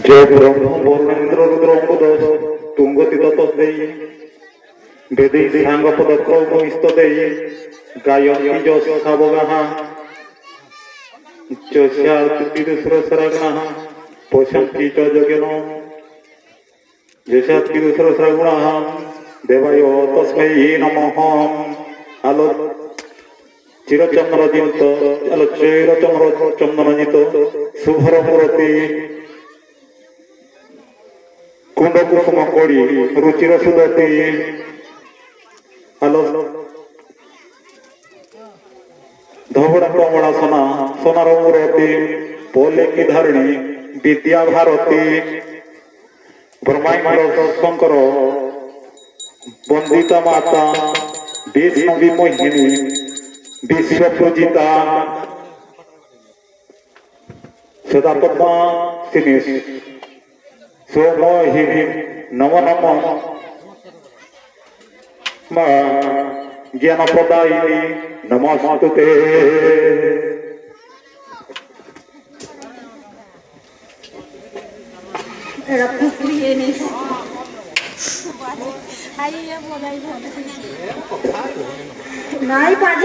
जय ब्रह्म वर्णेन्द्र रुद्र अंबुदश तुंगति ततस्देयी वेदे सांग पदक्रम इस्तदेयी गायन्ति जस सावगाः जस्यार्तिदुसरसरागणाः पश्यन्ति च योगिनो यस्यार्तिदुसरसरागुणाः देवाय तस्मै नमः। आलो चिरचन्द्रजित आलो चिरचन्द्रजित शुभर मूर्ति कुंड कुसुम कोड़ी रुचिर सुदती आलो धवड़ा कमला सोना सोनार मूर्ति बोले की धारिणी विद्या भारती ब्रह्मांड शंकर वंदिता माता विष्णु मोहिनी विश्व पूजिता सदा पद्मा सिनिस सोमोहिनी नमो नमो ज्ञान प्रदायिनी नमोस्तुते। নাই পাঁচ